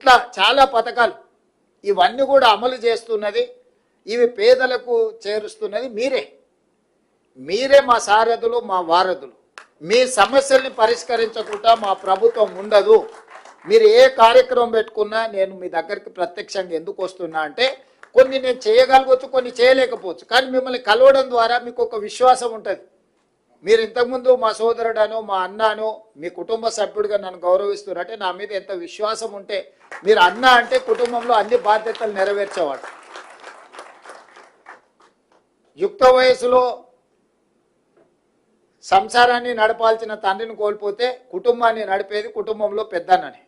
ఇట్లా చాలా పథకాలు ఇవన్నీ కూడా అమలు చేస్తున్నది, ఇవి పేదలకు చేరుస్తున్నది మీరే మా సారథులు, మా వారధులు. మీ సమస్యల్ని పరిష్కరించకుండా మా ప్రభుత్వం ఉండదు. మీరు ఏ కార్యక్రమం పెట్టుకున్నా నేను మీ దగ్గరికి ప్రత్యక్షంగా ఎందుకు వస్తున్నా అంటే, కొన్ని నేను చేయగలగవచ్చు, కొన్ని చేయలేకపోవచ్చు, కానీ మిమ్మల్ని కలవడం ద్వారా మీకు ఒక విశ్వాసం ఉంటుంది. మీరు ఇంతకుముందు మా సోదరుడనో మా అన్నానో మీ కుటుంబ సభ్యుడిగా నన్ను గౌరవిస్తున్నారంటే నా మీద ఎంత విశ్వాసం ఉంటే, మీరు అన్న అంటే కుటుంబంలో అన్ని బాధ్యతలు నెరవేర్చేవాడు. యుక్త వయసులో సంసారాన్ని నడపాల్సిన తండ్రిని కోల్పోతే కుటుంబాన్ని నడిపేది కుటుంబంలో పెద్దన్నని.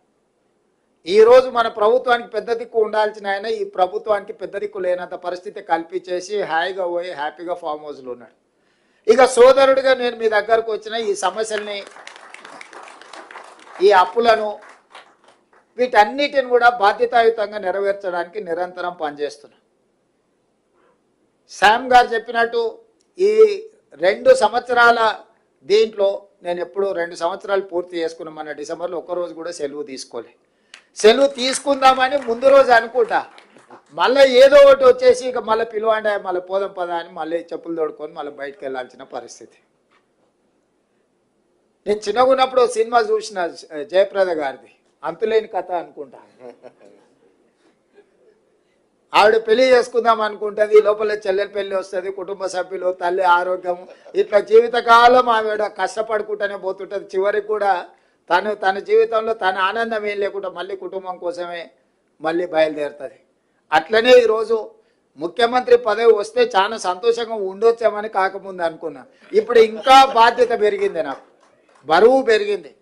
ఈరోజు మన ప్రభుత్వానికి పెద్ద దిక్కు ఉండాల్సిన ఆయన ఈ ప్రభుత్వానికి పెద్ద దిక్కు లేనంత పరిస్థితి కల్పించేసి హాయిగా పోయి హ్యాపీగా ఫామ్ హౌస్లో ఉన్నాడు. ఇక సోదరుడిగా నేను మీ దగ్గరకు వచ్చిన ఈ సమస్యల్ని, ఈ అప్పులను, వీటన్నిటిని కూడా బాధ్యతాయుతంగా నెరవేర్చడానికి నిరంతరం పనిచేస్తున్నా. శామ్ గారు చెప్పినట్టు ఈ 2 సంవత్సరాల దీంట్లో నేను ఎప్పుడు 2 సంవత్సరాలు పూర్తి చేసుకున్నాం. మన డిసెంబర్లో ఒక్కరోజు కూడా సెలవు తీసుకోలే. సెలవు తీసుకుందామని ముందు రోజు అనుకుంటా, మళ్ళీ ఏదో ఒకటి వచ్చేసి ఇక మళ్ళీ పిలువండి మళ్ళీ పోదాం పదా అని మళ్ళీ చెప్పులు తోడుకొని మళ్ళీ బయటకు వెళ్ళాల్సిన పరిస్థితి. నేను చిన్నగా ఉన్నప్పుడు సినిమా చూసిన జయప్రద గారిది, అంతులేని కథ అనుకుంటా. ఆవిడ పెళ్లి చేసుకుందాం అనుకుంటుంది, లోపల చెల్లెల పెళ్లి వస్తుంది, కుటుంబ సభ్యులు, తల్లి ఆరోగ్యం, ఇట్లా జీవితకాలం ఆవిడ కష్టపడుకుంటూనే పోతుంటుంది. చివరికి కూడా తన జీవితంలో తన ఆనందం ఏం లేకుండా మళ్ళీ కుటుంబం కోసమే మళ్ళీ బయలుదేరుతుంది. అట్లనే ఈరోజు ముఖ్యమంత్రి పదవి వస్తే చాలా సంతోషంగా ఉండొచ్చామని కాకముందు అనుకున్నా. ఇప్పుడు ఇంకా బాధ్యత పెరిగింది, నాకు బరువు పెరిగింది.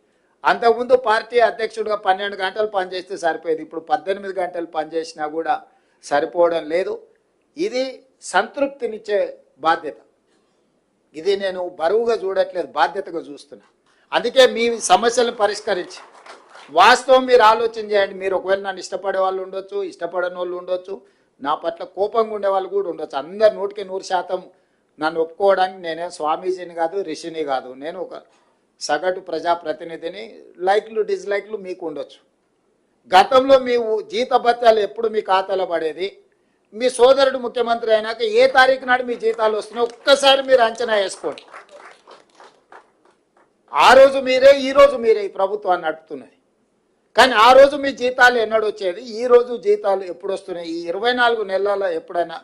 అంతకుముందు పార్టీ అధ్యక్షుడిగా 12 గంటలు పనిచేస్తే సరిపోయేది, ఇప్పుడు 18 గంటలు పనిచేసినా కూడా సరిపోవడం లేదు. ఇది సంతృప్తినిచ్చే బాధ్యత. ఇది నేను బరువుగా చూడట్లేదు, బాధ్యతగా చూస్తున్నా. అందుకే మీ సమస్యలను పరిష్కరించి, వాస్తవం మీరు ఆలోచన చేయండి. మీరు ఒకవేళ నన్ను ఇష్టపడే వాళ్ళు ఉండొచ్చు, ఇష్టపడని వాళ్ళు ఉండొచ్చు, నా పట్ల కోపంగా ఉండే వాళ్ళు కూడా ఉండొచ్చు. అందరు 100% నన్ను ఒప్పుకోవడానికి నేనేం స్వామీజీని కాదు, రిషిని కాదు. నేను ఒక సగటు ప్రజాప్రతినిధిని. లైక్లు డిస్లైక్లు మీకు ఉండొచ్చు. గతంలో మీ జీతభత్యాలు ఎప్పుడు మీ ఖాతాలో పడేది, మీ సోదరుడు ముఖ్యమంత్రి అయినాక ఏ తారీఖు నాడు మీ జీతాలు వస్తున్నాయో ఒక్కసారి మీరు అంచనా వేసుకోండి. ఆ రోజు మీరే, ఈ రోజు మీరే ఈ ప్రభుత్వాన్ని నడుపుతున్నది. కానీ ఆ రోజు మీ జీతాలు ఎన్నడు వచ్చేది, ఈ రోజు జీతాలు ఎప్పుడు వస్తున్నాయి, ఈ 24 నెలల్లో ఎప్పుడైనా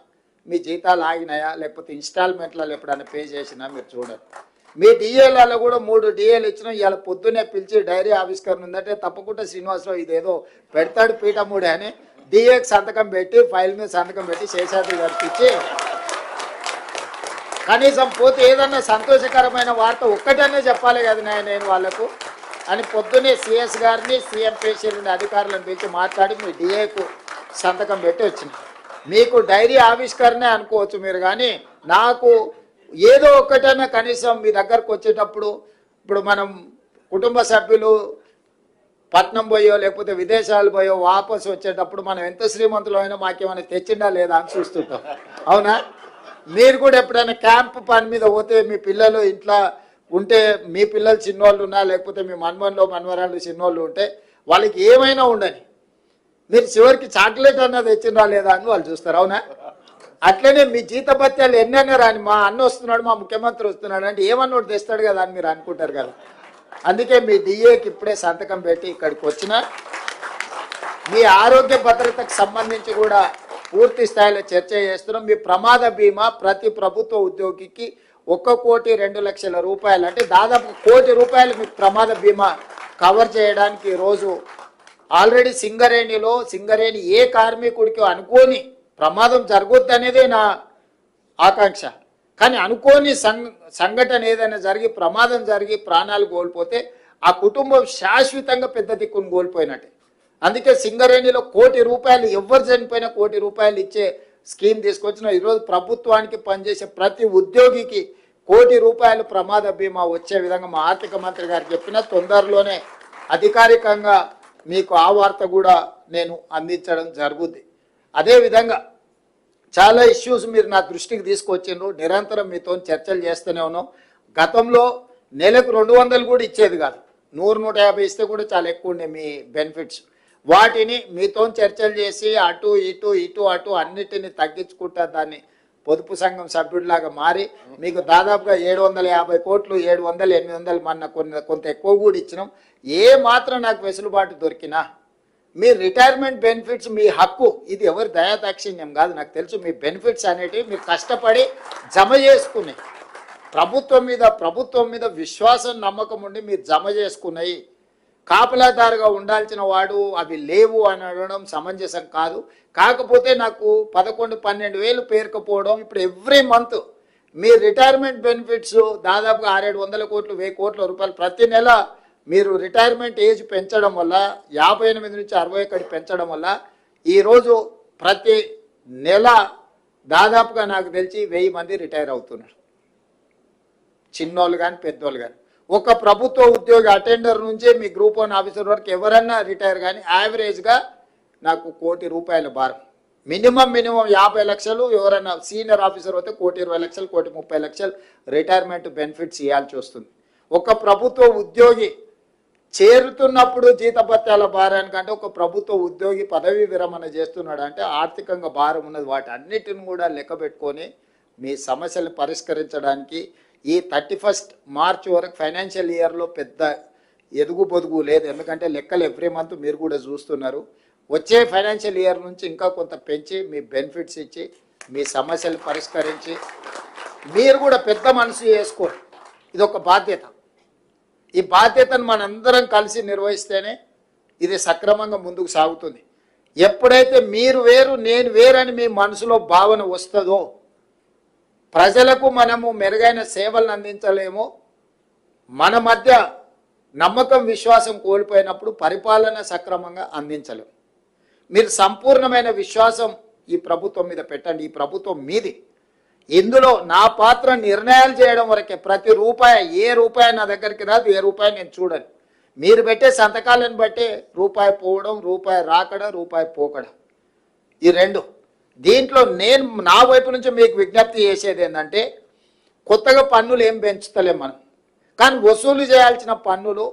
మీ జీతాలు ఆగినాయా, లేకపోతే ఇన్స్టాల్మెంట్లలో ఎప్పుడైనా పే చేసినా మీరు చూడండి. మీ డిఏలలో కూడా 3 డిఏలు ఇచ్చినా ఇవాళ పొద్దున్నే పిలిచి డైరీ ఆవిష్కరణ ఉందంటే తప్పకుండా శ్రీనివాసరావు ఇదేదో పెడతాడు పీఠముడే అని డిఏకి సంతకం పెట్టి, ఫైల్ మీద సంతకం పెట్టి శేషాద్రి గారికి ఇచ్చి, కనీసం పోతే ఏదన్నా సంతోషకరమైన వార్త ఒక్కటనే చెప్పాలి కదా నేను వాళ్ళకు అని పొద్దున్నే సిఎస్ గారిని, సీఎం పేషెంట్ అధికారులను పిలిచి మాట్లాడి మీ డిఏకు సంతకం పెట్టి వచ్చిన. మీకు డైరీ ఆవిష్కరణే అనుకోవచ్చు మీరు, కానీ నాకు ఏదో ఒక్కటైనా కనీసం మీ దగ్గరకు వచ్చేటప్పుడు, ఇప్పుడు మనం కుటుంబ సభ్యులు పట్నం పోయో లేకపోతే విదేశాలు పోయో వాపసు వచ్చేటప్పుడు మనం ఎంత శ్రీమంతులు అయినా మాకేమైనా తెచ్చిండా లేదా అని చూస్తుంటాం, అవునా? మీరు కూడా ఎప్పుడైనా క్యాంప్ పని మీద పోతే మీ పిల్లలు ఇంట్లో ఉంటే, మీ పిల్లలు చిన్నోళ్ళు ఉన్నా లేకపోతే మీ మనవరాళ్ళు చిన్నోళ్ళు ఉంటే వాళ్ళకి ఏమైనా ఉండని, మీరు చివరికి చాక్లెట్ అన్నది తెచ్చిందా లేదా అని వాళ్ళు చూస్తారు, అవునా? అట్లనే మీ జీతభత్యాలు ఎన్నైనా రాని, మా అన్న వస్తున్నాడు, మా ముఖ్యమంత్రి వస్తున్నాడు అంటే ఏమన్నా ఒకటి తెస్తాడు కదా అని మీరు అనుకుంటారు కదా. అందుకే మీ డిఏకి ఇప్పుడే సంతకం పెట్టి ఇక్కడికి వచ్చిన. మీ ఆరోగ్య భద్రతకు సంబంధించి కూడా పూర్తి స్థాయిలో చర్చ చేస్తున్నాం. మీ ప్రమాద బీమా ప్రతి ప్రభుత్వ ఉద్యోగికి 1,02,00,000 రూపాయలు, అంటే దాదాపు 1 కోటి రూపాయలు మీకు ప్రమాద బీమా కవర్ చేయడానికి ఈరోజు ఆల్రెడీ సింగరేణి ఏ కార్మికుడికి అనుకోని ప్రమాదం జరగొద్దు అనేదే నా ఆకాంక్ష. కానీ అనుకోని సంఘటన ఏదైనా జరిగి, ప్రమాదం జరిగి ప్రాణాలు కోల్పోతే ఆ కుటుంబం శాశ్వతంగా పెద్ద దిక్కును కోల్పోయినట్టే. అందుకే సింగరేణిలో 1 కోటి రూపాయలు, ఎవరు చనిపోయినా 1 కోటి రూపాయలు ఇచ్చే స్కీమ్ తీసుకొచ్చిన. ఈరోజు ప్రభుత్వానికి పనిచేసే ప్రతి ఉద్యోగికి 1 కోటి రూపాయలు ప్రమాద బీమా వచ్చే విధంగా మా ఆర్థిక మంత్రి గారు చెప్పిన, తొందరలోనే అధికారికంగా మీకు ఆ వార్త కూడా నేను అందించడం జరుగుద్ది. అదేవిధంగా చాలా ఇష్యూస్ మీరు నా దృష్టికి తీసుకొచ్చిండ్రు, నిరంతరం మీతో చర్చలు చేస్తూనే ఉన్నాం. గతంలో నెలకు 200 కూడా ఇచ్చేది కాదు, 100-150 ఇస్తే కూడా చాలా ఎక్కువ ఉండే మీ బెనిఫిట్స్. వాటిని మీతో చర్చలు చేసి అటు ఇటు ఇటు అటు అన్నిటిని తగ్గించుకుంటా దాన్ని పొదుపు సంఘం సభ్యుడిలాగా మారి మీకు దాదాపుగా 750 కోట్లు 700 800 మొన్న కొంత ఎక్కువ కూడా ఇచ్చినాం. ఏ మాత్రం నాకు వెసులుబాటు దొరికినా మీ రిటైర్మెంట్ బెనిఫిట్స్ మీ హక్కు, ఇది ఎవరి దయాదాక్షిణ్యం కాదు, నాకు తెలుసు. మీ బెనిఫిట్స్ అనేటివి మీరు కష్టపడి జమ చేసుకుని ప్రభుత్వం మీద విశ్వాసం నమ్మకం ఉండి మీరు జమ చేసుకున్నాయి. కాపలాదారుగా ఉండాల్సిన వాడు అవి లేవు అని అనడం సమంజసం కాదు. కాకపోతే నాకు 11-12 వేలు పేరుకపోవడం, ఇప్పుడు ఎవ్రీ మంత్ మీ రిటైర్మెంట్ బెనిఫిట్స్ దాదాపుగా 600-700 కోట్లు 1000 కోట్ల రూపాయలు ప్రతి నెల మీరు రిటైర్మెంట్ ఏజ్ పెంచడం వల్ల 58 నుంచి 61 పెంచడం వల్ల ఈరోజు ప్రతి నెల దాదాపుగా నాకు తెలిసి 1000 మంది రిటైర్ అవుతున్నారు, చిన్నోళ్ళు కానీ పెద్దోళ్ళు కానీ. ఒక ప్రభుత్వ ఉద్యోగి అటెండర్ నుంచి మీ గ్రూప్ 1 ఆఫీసర్ వరకు ఎవరన్నా రిటైర్ కానీ యావరేజ్గా నాకు ₹1,00,00,000 భారం. మినిమం 50 లక్షలు, ఎవరైనా సీనియర్ ఆఫీసర్ అయితే 1,20 లక్షలు 1,30 లక్షలు రిటైర్మెంట్ బెనిఫిట్స్ ఇవ్వాల్సి వస్తుంది. ఒక ప్రభుత్వ ఉద్యోగి చేరుతున్నప్పుడు జీతభత్యాల భారానికంటే ఒక ప్రభుత్వ ఉద్యోగి పదవీ విరమణ చేస్తున్నాడు అంటే ఆర్థికంగా భారం ఉన్నది. వాటి అన్నిటిని కూడా లెక్క పెట్టుకొని మీ సమస్యలను పరిష్కరించడానికి ఈ 31 మార్చ్ వరకు ఫైనాన్షియల్ ఇయర్లో పెద్ద ఎదుగు పొదుగు లేదు. ఎందుకంటే లెక్కలు ఎవ్రీ మంత్ మీరు కూడా చూస్తున్నారు. వచ్చే ఫైనాన్షియల్ ఇయర్ నుంచి ఇంకా కొంత పెంచి మీ బెనిఫిట్స్ ఇచ్చి మీ సమస్యలు పరిష్కరించి మీరు కూడా పెద్ద మనసు చేసుకోండి. ఇది ఒక బాధ్యత. ఈ బాధ్యతను మనందరం కలిసి నిర్వహిస్తేనే ఇది సక్రమంగా ముందుకు సాగుతుంది. ఎప్పుడైతే మీరు వేరు నేను వేరని మీ మనసులో భావన వస్తుందో ప్రజలకు మనము మెరుగైన సేవలను అందించలేమో, మన మధ్య నమ్మకం విశ్వాసం కోల్పోయినప్పుడు పరిపాలన సక్రమంగా అందించలేము. మీరు సంపూర్ణమైన విశ్వాసం ఈ ప్రభుత్వం మీద పెట్టండి. ఈ ప్రభుత్వం మీది. ఇందులో నా పాత్ర నిర్ణయాలు చేయడం వరకే. ప్రతి రూపాయి నా దగ్గరికి రాదు, ఏ రూపాయి నేను చూడను. మీరు పెట్టే సంతకాలను బట్టే రూపాయి పోవడం, రూపాయి రాకడం, రూపాయి పోకడం, ఈ రెండు. దీంట్లో నేను నా వైపు నుంచి మీకు విజ్ఞప్తి చేసేది ఏంటంటే, కొత్తగా పన్నులు ఏం పెంచుతలేం మనం, కానీ వసూలు చేయాల్సిన పన్నులు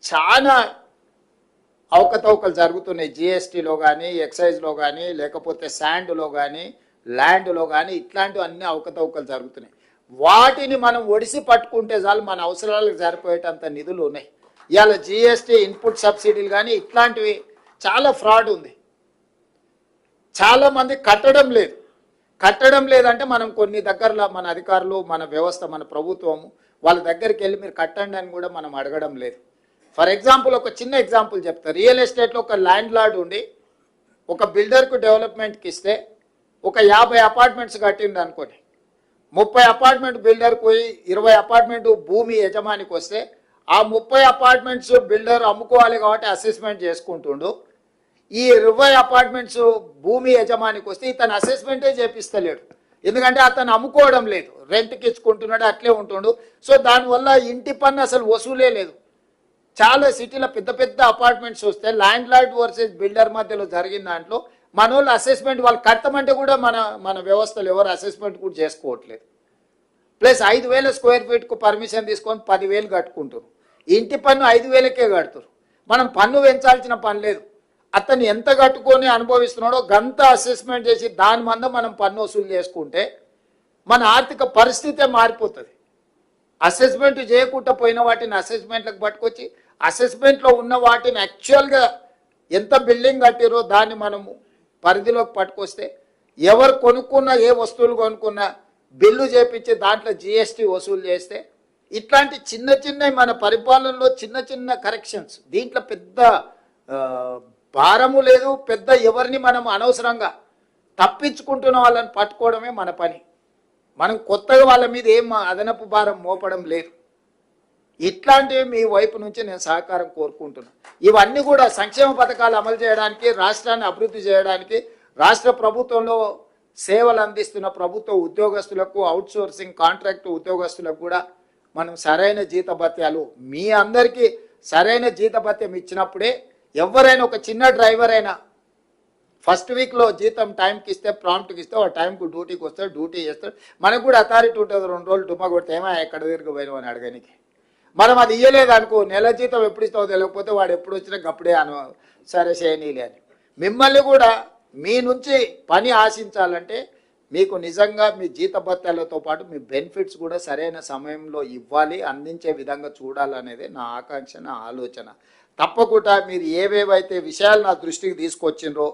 చాలా అవకతవకలు జరుగుతున్నాయి. జిఎస్టీలో కానీ, ఎక్సైజ్లో కానీ, లేకపోతే శాండ్లో కానీ, ల్యాండ్లో కానీ, ఇట్లాంటివి అన్ని అవకతవకలు జరుగుతున్నాయి. వాటిని మనం ఒడిసి పట్టుకుంటే చాలు, మన అవసరాలకు సరిపోయేటంత నిధులు ఉన్నాయి. ఇవాళ జిఎస్టీ ఇన్పుట్ సబ్సిడీలు కానీ ఇట్లాంటివి చాలా ఫ్రాడ్ ఉంది. చాలామంది కట్టడం లేదంటే మనం కొన్ని దగ్గరలో మన అధికారులు, మన వ్యవస్థ, మన ప్రభుత్వము వాళ్ళ దగ్గరికి వెళ్ళి మీరు కట్టండి అని కూడా మనం అడగడం లేదు. ఫర్ ఎగ్జాంపుల్ ఒక చిన్న ఎగ్జాంపుల్ చెప్తా. రియల్ ఎస్టేట్లో ఒక ల్యాండ్ లార్డ్ ఉండి ఒక బిల్డర్కు డెవలప్మెంట్కి ఇస్తే ఒక 50 అపార్ట్మెంట్స్ కట్టిండు అనుకోండి, 30 అపార్ట్మెంట్ బిల్డర్కి పోయి 20 అపార్ట్మెంట్ భూమి యజమానికి వస్తే ఆ 30 అపార్ట్మెంట్స్ బిల్డర్ అమ్ముకోవాలి కాబట్టి అసెస్మెంట్ చేసుకుంటుండు. ఈ 20 అపార్ట్మెంట్స్ భూమి యజమానికి వస్తే ఇతను అసెస్మెంటే చేపిస్తలేడు, ఎందుకంటే అతను అమ్ముకోవడం లేదు, రెంట్కి ఇచ్చుకుంటున్నాడు, అట్లే ఉంటుండు. సో దానివల్ల ఇంటి పన్ను అసలు వసూలే లేదు. చాలా సిటీలో పెద్ద పెద్ద అపార్ట్మెంట్స్ వస్తే ల్యాండ్ లార్డ్ వర్సెస్ బిల్డర్ మధ్యలో జరిగిన దాంట్లో మన వాళ్ళు అసెస్మెంట్ వాళ్ళు కట్టమంటే కూడా మన వ్యవస్థలు ఎవరు అసెస్మెంట్ కూడా చేసుకోవట్లేదు. ప్లస్ 5,000 స్క్వేర్ ఫీట్కు పర్మిషన్ తీసుకొని 10,000 కట్టుకుంటారు. ఇంటి పన్ను 5,000కే కడుతురు. మనం పన్ను పెంచాల్సిన పని లేదు. అతను ఎంత కట్టుకొని అనుభవిస్తున్నాడో గంత అసెస్మెంట్ చేసి దాని మంద మనం పన్ను వసూలు చేసుకుంటే మన ఆర్థిక పరిస్థితే మారిపోతుంది. అసెస్మెంట్ చేయకుండా పోయిన వాటిని అసెస్మెంట్లకు పట్టుకొచ్చి అసెస్మెంట్లో ఉన్న వాటిని యాక్చువల్గా ఎంత బిల్డింగ్ కట్టిరో దాన్ని మనము పరిధిలోకి పట్టుకొస్తే ఎవరు కొనుక్కున్నా, ఏ వస్తువులు కొనుక్కున్నా బిల్లు చేపించి దాంట్లో జిఎస్టీ వసూలు చేస్తే ఇట్లాంటి చిన్న మన పరిపాలనలో చిన్న కరెక్షన్స్, దీంట్లో పెద్ద భారము లేదు, పెద్ద ఎవరిని మనం అనవసరంగా తప్పించుకుంటున్న వాళ్ళని పట్టుకోవడమే మన పని. మనం కొత్తగా వాళ్ళ మీద ఏం అదనపు భారం మోపడం లేదు. ఇట్లాంటివి మీ వైపు నుంచి నేను సహకారం కోరుకుంటున్నాను. ఇవన్నీ కూడా సంక్షేమ పథకాలు అమలు చేయడానికి, రాష్ట్రాన్ని అభివృద్ధి చేయడానికి, రాష్ట్ర ప్రభుత్వంలో సేవలు అందిస్తున్న ప్రభుత్వ ఉద్యోగస్తులకు, అవుట్సోర్సింగ్ కాంట్రాక్ట్ ఉద్యోగస్తులకు కూడా మనం సరైన జీతభత్యాలు, మీ అందరికీ సరైన జీతభత్యం ఇచ్చినప్పుడే ఎవరైనా ఒక చిన్న డ్రైవర్ అయినా ఫస్ట్ వీక్లో జీతం టైంకి ఇస్తే, ప్రాంప్ట్కి ఇస్తే ఆ టైంకు డ్యూటీకి వస్తాడు, డ్యూటీ చేస్తాడు. మనకు కూడా అథారిటీ ఉంటుంది. 2 రోజులు డుమ్మా కొడితే ఏమో ఎక్కడ తిరిగిపోయినావు అని అడగనికి. మనం అది ఇయ్యలేదు అనుకో, నెల జీతం ఎప్పుడు ఇస్తావో తెలియకపోతే వాడు ఎప్పుడు వచ్చినా గప్పుడే సరే చేయనీలే అని. మిమ్మల్ని కూడా మీ నుంచి పని ఆశించాలంటే మీకు నిజంగా మీ జీతభత్యాలతో పాటు మీ బెనిఫిట్స్ కూడా సరైన సమయంలో ఇవ్వాలి, అందించే విధంగా చూడాలనేది నా ఆకాంక్ష, నా ఆలోచన. తప్పకుండా మీరు ఏవేవైతే విషయాలు నా దృష్టికి తీసుకొచ్చిండ్రో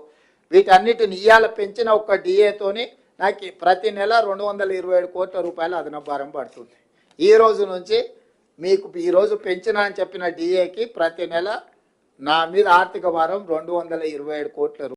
వీటన్నిటిని ఇయ్యాల పెంచిన ఒక్క డిఏతోని నాకు ప్రతి నెల 227 కోట్ల రూపాయల అదనపు భారం పడుతుంది. ఈ రోజు నుంచి మీకు ఈరోజు పెంచిన అని చెప్పిన డిఏకి ప్రతి నెల నా మీద ఆర్థిక భారం 227 కోట్ల